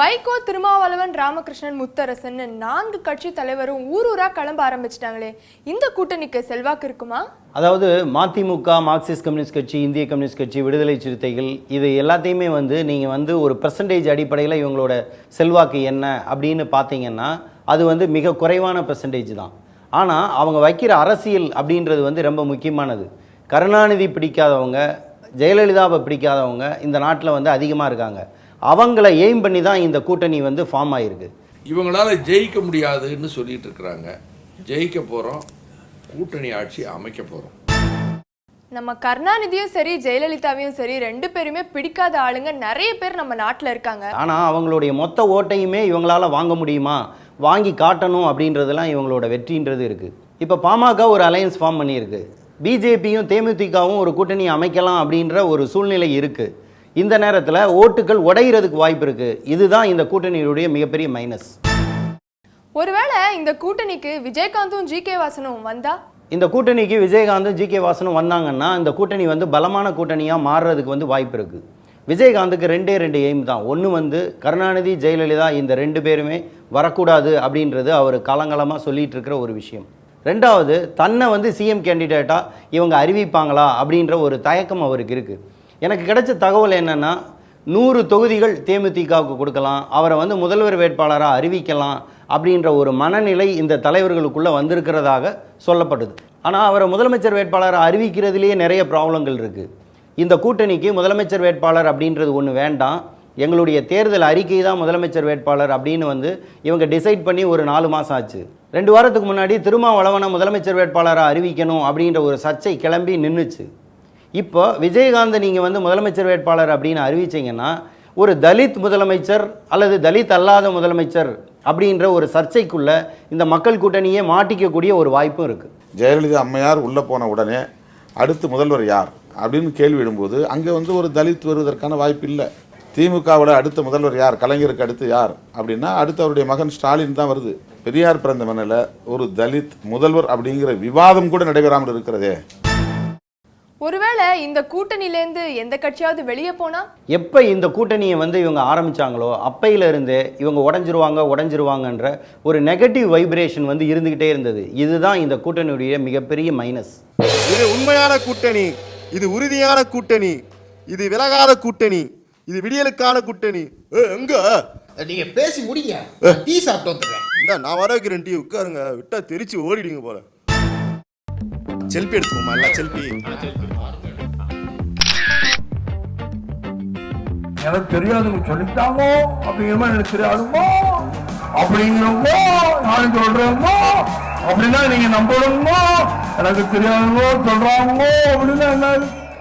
வைகோ, திருமாவளவன், ராமகிருஷ்ணன், முத்தரசன் 4 கட்சி தலைவரும் ஊரூரா கிளம்ப ஆரம்பிச்சிட்டாங்களே, இந்த கூட்டணிக்கு செல்வாக்கு இருக்குமா? அதாவது மதிமுக, மார்க்சிஸ்ட் கம்யூனிஸ்ட் கட்சி, இந்திய கம்யூனிஸ்ட் கட்சி, விடுதலை சிறுத்தைகள் இது எல்லாத்தையுமே நீங்கள் ஒரு பெர்சன்டேஜ் அடிப்படையில் இவங்களோட செல்வாக்கு என்ன அப்படின்னு பார்த்தீங்கன்னா அது மிக குறைவான பெர்சன்டேஜ் தான். ஆனால் அவங்க வைக்கிற அரசியல் அப்படின்றது ரொம்ப முக்கியமானது. கருணாநிதி பிடிக்காதவங்க, ஜெயலலிதாவை பிடிக்காதவங்க இந்த நாட்டில் அதிகமாக இருக்காங்க. அவங்கள எய்ம் பண்ணி தான் இந்த கூட்டணி ஃபார்ம் ஆகிருக்கு. இவங்களால ஜெயிக்க முடியாதுன்னு சொல்லிட்டு இருக்கிறாங்க. ஜெயிக்க போகிறோம், கூட்டணி ஆட்சி அமைக்க போகிறோம். நம்ம கருணாநிதியும் சரி, ஜெயலலிதாவையும் சரி, 2 பேருமே பிடிக்காத ஆளுங்க நிறைய பேர் நம்ம நாட்டில் இருக்காங்க. ஆனால் அவங்களுடைய மொத்த ஓட்டையுமே இவங்களால வாங்க முடியுமா, வாங்கி காட்டணும் அப்படின்றதெல்லாம் இவங்களோட வெற்றின்றது இருக்குது. இப்போ பாமக ஒரு அலையன்ஸ் ஃபார்ம் பண்ணியிருக்கு. பிஜேபியும் தேமுதிகவும் ஒரு கூட்டணி அமைக்கலாம் அப்படின்ற ஒரு சூழ்நிலை இருக்குது. இந்த நேரத்தில் ஓட்டுகள் உடைகிறதுக்கு வாய்ப்பு இருக்குது. இதுதான் இந்த கூட்டணியுடைய மிகப்பெரிய மைனஸ். ஒருவேளை இந்த கூட்டணிக்கு விஜயகாந்தும் ஜி.கே. வாசனும் வந்தா, இந்த கூட்டணிக்கு விஜயகாந்தும் ஜி.கே. வாசனும் வந்தாங்கன்னா இந்த கூட்டணி பலமான கூட்டணியாக மாறுறதுக்கு வாய்ப்பு இருக்குது. விஜயகாந்துக்கு 2 எய்ம் தான். ஒன்று கருணாநிதி, ஜெயலலிதா இந்த 2 பேருமே வரக்கூடாது அப்படின்றது அவர் காலங்காலமாக சொல்லிகிட்டு இருக்கிற ஒரு விஷயம். 2வது தன்னை சிஎம் கேண்டிடேட்டாக இவங்க அறிவிப்பாங்களா அப்படின்ற ஒரு தயக்கம் அவருக்கு இருக்குது. எனக்கு கிடைச்ச தகவல் என்னென்னா 100 தொகுதிகள் தேமுதிகவுக்கு கொடுக்கலாம், அவரை முதல்வர் வேட்பாளராக அறிவிக்கலாம் அப்படின்ற ஒரு மனநிலை இந்த தலைவர்களுக்குள்ளே வந்திருக்கிறதாக சொல்லப்படுது. ஆனால் அவரை முதலமைச்சர் வேட்பாளரை அறிவிக்கிறதுலேயே நிறைய ப்ராப்ளங்கள் இருக்குது. இந்த கூட்டணிக்கு முதலமைச்சர் வேட்பாளர் அப்படின்றது ஒன்று வேண்டாம், எங்களுடைய தேர்தல் அறிக்கை தான் முதலமைச்சர் வேட்பாளர் அப்படின்னு இவங்க டிசைட் பண்ணி ஒரு 4 மாதம் ஆச்சு. 2 வாரத்துக்கு முன்னாடி திருமாவளவனை முதலமைச்சர் வேட்பாளராக அறிவிக்கணும் அப்படின்ற ஒரு சர்ச்சை கிளம்பி நின்றுச்சு. இப்போ விஜயகாந்த் நீங்கள் முதலமைச்சர் வேட்பாளர் அப்படின்னு அறிவிச்சிங்கன்னா ஒரு தலித் முதலமைச்சர் அல்லது தலித் அல்லாத முதலமைச்சர் அப்படின்ற ஒரு சர்ச்சைக்குள்ள இந்த மக்கள் கூட்டணியே மாட்டிக்கக்கூடிய ஒரு வாய்ப்பும் இருக்குது. ஜெயலலிதா அம்மையார் உள்ளே போன உடனே அடுத்து முதல்வர் யார் அப்படின்னு கேள்வி விடும்போது அங்கே ஒரு தலித் வருவதற்கான வாய்ப்பு இல்லை. திமுகவோட அடுத்த முதல்வர் யார், கலைஞருக்கு அடுத்து யார் அப்படின்னா அடுத்து அவருடைய மகன் ஸ்டாலின் தான் வருது. பெரியார் பிறந்த மண்ணில் ஒரு தலித் முதல்வர் அப்படிங்கிற விவாதம் கூட நடைபெறாமல் இருக்கிறதே. ஒருவேளை இந்த கூட்டணியிலேருந்து எந்த கட்சியாவது வெளியே போனா, எப்போ இந்த கூட்டணியை இவங்க ஆரம்பிச்சாங்களோ அப்பையிலிருந்தே இவங்க உடஞ்சிருவாங்கன்ற ஒரு நெகட்டிவ் வைப்ரேஷன் இருந்துகிட்டே இருந்தது. இதுதான் இந்த கூட்டணியுடைய மிகப்பெரிய மைனஸ். இது உண்மையான கூட்டணி, இது உறுதியான கூட்டணி, இது விலகாத கூட்டணி, இது விடியலுக்கான கூட்டணி. எங்க நீங்க பேசி முடிங்க, டீ சாப்பிட்டு வந்துடுறேன். நான் வர வைக்கிறேன், டீ உட்காருங்க, விட்டா தெரிச்சு ஓடிடுங்க போல. செல்ஃபி எடுத்துக்கோமா, எல்லாம் செல்ஃபி. எனக்கு தெரியாதுங்க சொல்லிட்டாங்க அப்படிங்கிற எனக்கு தெரியாதுமோ அப்படிங்கிறோமோ நானும் சொல்றேமோ அப்படின்னா நீங்க நம்பணுமோ, எனக்கு தெரியாதுமோ சொல்றாங்களோ அப்படின்னா என்ன